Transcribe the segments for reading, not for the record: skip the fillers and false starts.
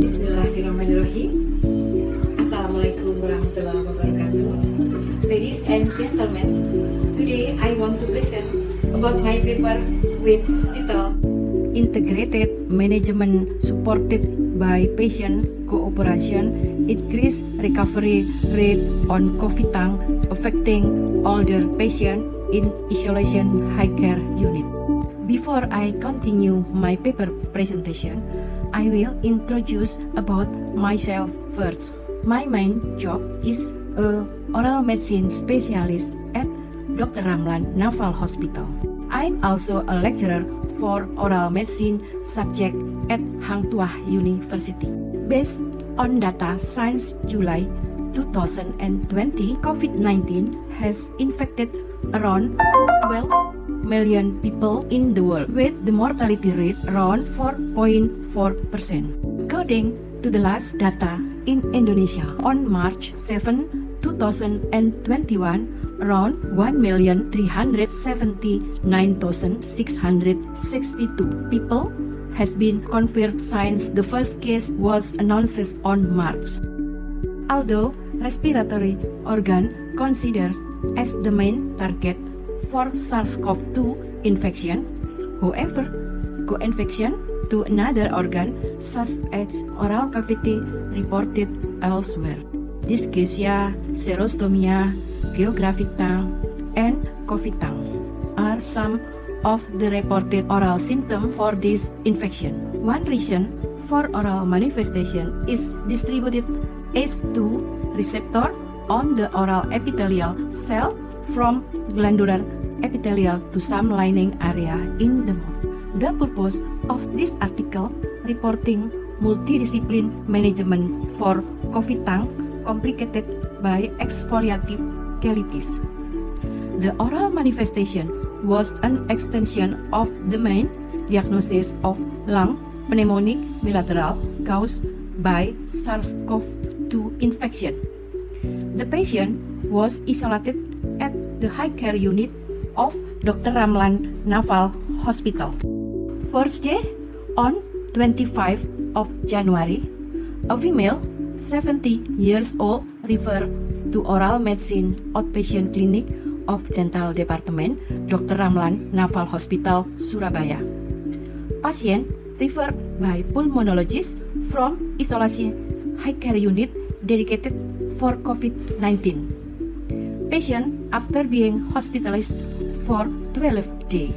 Bismillahirrahmanirrahim. Assalamualaikum warahmatullahi wabarakatuh. Ladies and gentlemen, today I want to present about my paper with title Integrated Management Supported by Patient Cooperation Increase Recovery Rate on COVID-19 Affecting Older Patients in Isolation High Care Unit. Before I continue my paper presentation, I will introduce about myself first. My main job is a oral medicine specialist at Dr. Ramlan Naval Hospital. I'm also a lecturer for oral medicine subject at Hang Tuah University. Based on data since July 2020, COVID-19 has infected around 12 million people in the world, with the mortality rate around 4.4%. According to the last data in Indonesia, on March 7, 2021, around 1,379,662 people has been confirmed since the first case was announced on March. Although respiratory organ considered as the main target for SARS-CoV-2 infection, however, co-infection to another organ such as oral cavity reported elsewhere. Dyschezia, xerostomia, geographic tongue, and coffee tongue are some of the reported oral symptoms for this infection. One reason for oral manifestation is distributed ACE2 receptor on the oral epithelial cell from glandular epithelial to some lining area in the mouth. The purpose of this article reporting multidiscipline management for coffee tongue complicated by exfoliative cheilitis. The oral manifestation was an extension of the main diagnosis of lung pneumonic bilateral caused by SARS-CoV-2 infection. The patient was isolated at the high care unit of Dr. Ramlan Naval Hospital. First day, on 25 of January, a female 70 years old referred to oral medicine outpatient clinic of dental department Dr. Ramlan Naval Hospital, Surabaya. Patient referred by pulmonologist from isolasi high care unit dedicated for COVID-19. Patient after being hospitalized for 12 days.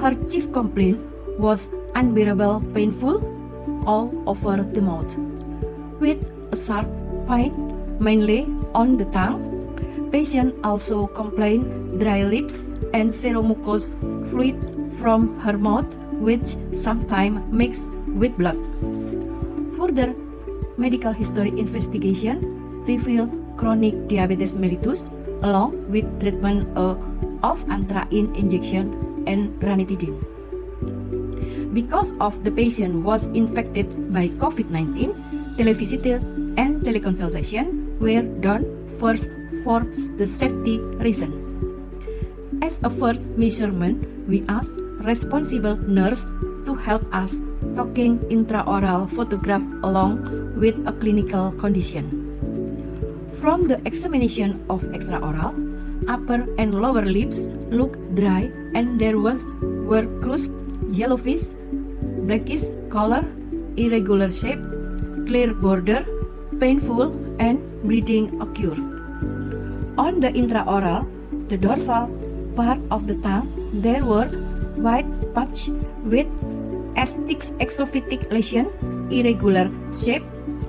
Her chief complaint was unbearable painful all over the mouth, with a sharp pain mainly on the tongue. Patient also complained dry lips and seromucous fluid from her mouth, which sometimes mixed with blood. Further medical history investigation revealed chronic diabetes mellitus along with treatment of anthraquin injection and ranitidine. Because of the patient was infected by COVID-19, televisit and teleconsultation were done first for the safety reason. As a first measurement, we asked responsible nurse to help us taking intraoral photograph along with a clinical condition. From the examination of extraoral, upper and lower lips looked dry and there were crushed, yellowish, blackish color, irregular shape, clear border, painful, and bleeding occurred. On the intraoral, the dorsal part of the tongue, there were white patch with exophytic lesion, irregular shape,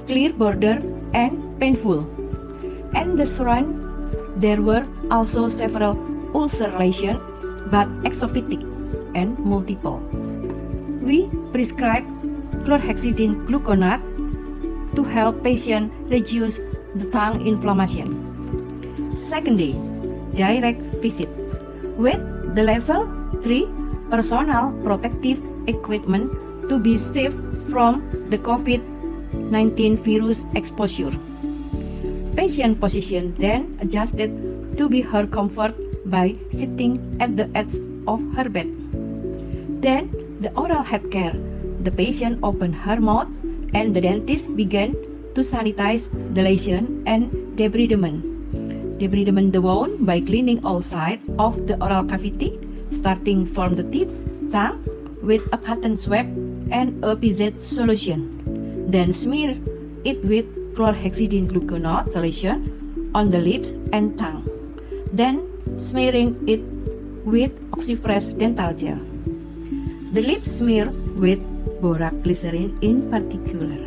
clear border, and painful. And the surround, there were also several ulcer lesions, but exophytic and multiple. We prescribed chlorhexidine gluconate to help patient reduce the tongue inflammation. Second day, direct visit with the level 3 personal protective equipment to be safe from the COVID-19 virus exposure. Patient position then adjusted to be her comfort by sitting at the edge of her bed. Then the oral health care. The patient opened her mouth and the dentist began to sanitize the lesion and debridement. Debridement the wound by cleaning all sides of the oral cavity, starting from the teeth, tongue, with a cotton swab and a PZ solution. Then smear it with chlorhexidine gluconate solution on the lips and tongue. Then smearing it with Oxyfresh dental gel. The lips smear with borax glycerin in particular.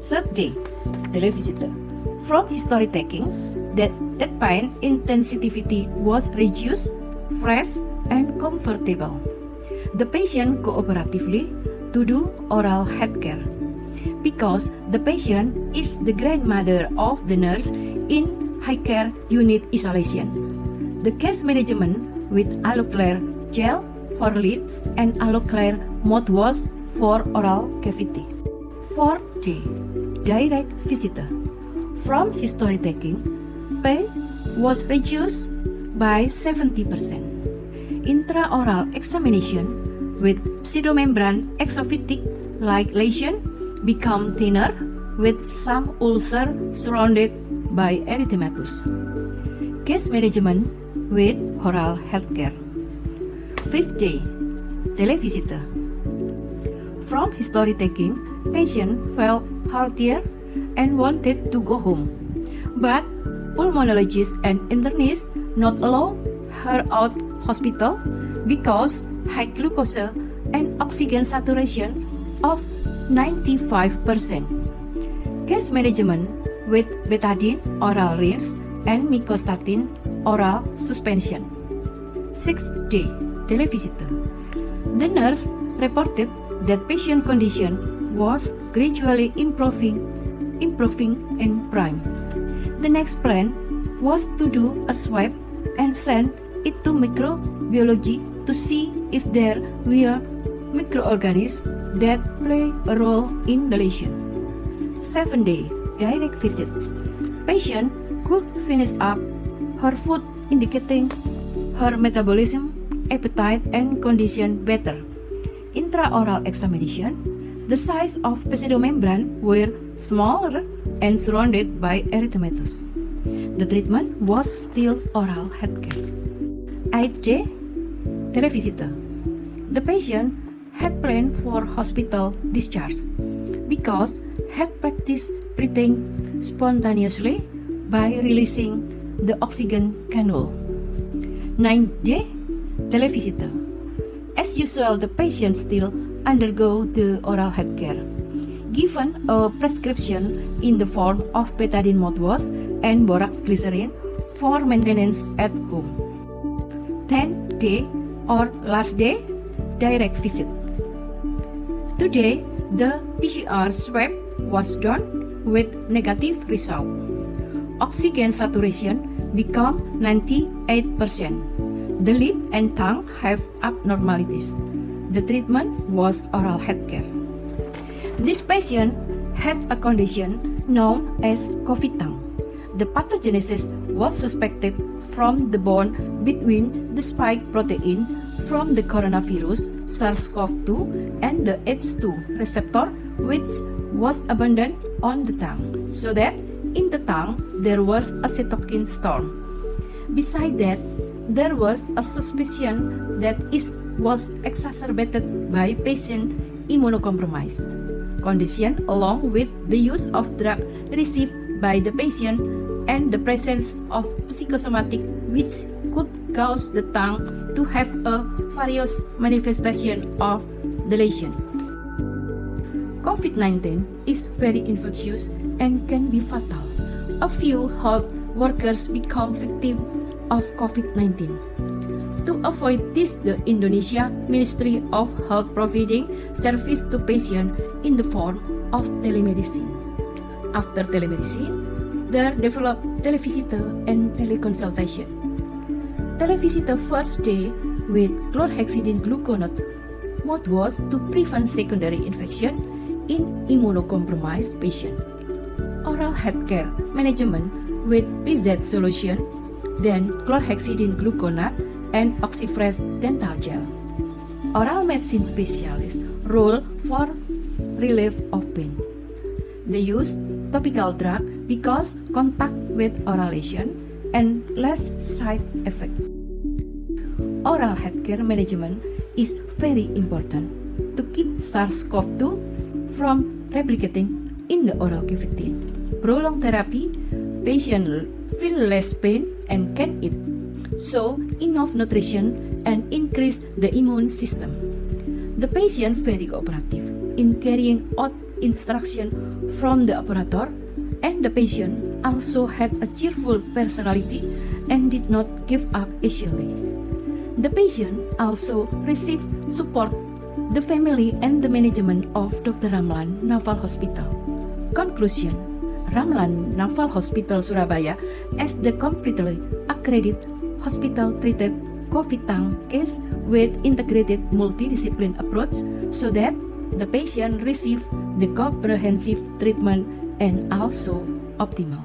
Third day, televisitor. From history taking, that pain intensity was reduced, fresh, and comfortable. The patient cooperatively to do oral health care because the patient is the grandmother of the nurse in high care unit isolation. The case management with Aloclair gel for lips and Aloclair mouthwash for oral cavity. Fourth day, direct visitor. From history taking, pain was reduced by 70%. Intraoral examination with pseudomembrane exophytic like lesion become thinner with some ulcer surrounded by erythematous. Case management with oral healthcare. Fifth day, televisitor. From history taking, patient felt healthier and wanted to go home, but pulmonologist and internist not allow her out hospital because high glucose and oxygen saturation of 95%. Case management with betadine oral rinse and myostatin oral suspension. Sixth day, televisitor. The nurse reported that patient condition was gradually improving in prime. The next plan was to do a swab and send it to microbiology to see if there were microorganisms that play a role in the lesion. 7 day, direct visit. Patient could finish up her food indicating her metabolism, appetite, and condition better. Intraoral examination, the size of pseudomembrane were smaller and surrounded by erythematous. The treatment was still oral healthcare. 8th day, televisitor. The patient had planned for hospital discharge because had practiced breathing spontaneously by releasing the oxygen cannula. 9th day, televisitor. As usual, the patient still undergo the oral health care, given a prescription in the form of betadine mouthwash and borax glycerin for maintenance at home. 10th day or last day, direct visit. Today, the PCR swab was done with negative result. Oxygen saturation become 98%. The lip and tongue have abnormalities. The treatment was oral health care. This patient had a condition known as COVID tongue. The pathogenesis was suspected from the bond between the spike protein from the coronavirus SARS-CoV-2 and the H2 receptor, which was abundant on the tongue, so that in the tongue there was a cytokine storm. Besides that, there was a suspicion that it was exacerbated by patient immunocompromised condition along with the use of drug received by the patient and the presence of psychosomatic which could cause the tongue to have a various manifestation of the lesion. COVID-19 is very infectious and can be fatal. A few health workers become victims of COVID-19. To avoid this, the Indonesia Ministry of Health providing service to patients in the form of telemedicine. After telemedicine, there developed televisitor and teleconsultation. Televisitor first day with chlorhexidine gluconate mouthwash to prevent secondary infection in immunocompromised patient. Oral healthcare management with PZ solution, then chlorhexidine gluconate and Oxyfresh dental gel. Oral medicine specialist role for relief of pain. They used topical drug because contact with oral lesion and less side effect. Oral healthcare management is very important to keep SARS-CoV-2 from replicating in the oral cavity. Prolonged therapy, patient feel less pain and can eat, so enough nutrition and increase the immune system. The patient very cooperative in carrying out instruction from the operator, and the patient also had a cheerful personality and did not give up easily. The patient also received support the family and the management of Dr. Ramlan Naval Hospital. Conclusion: Ramlan Naval Hospital Surabaya as the completely accredited hospital treated COVID-19 case with integrated multidiscipline approach so that the patient receive the comprehensive treatment and also optimal.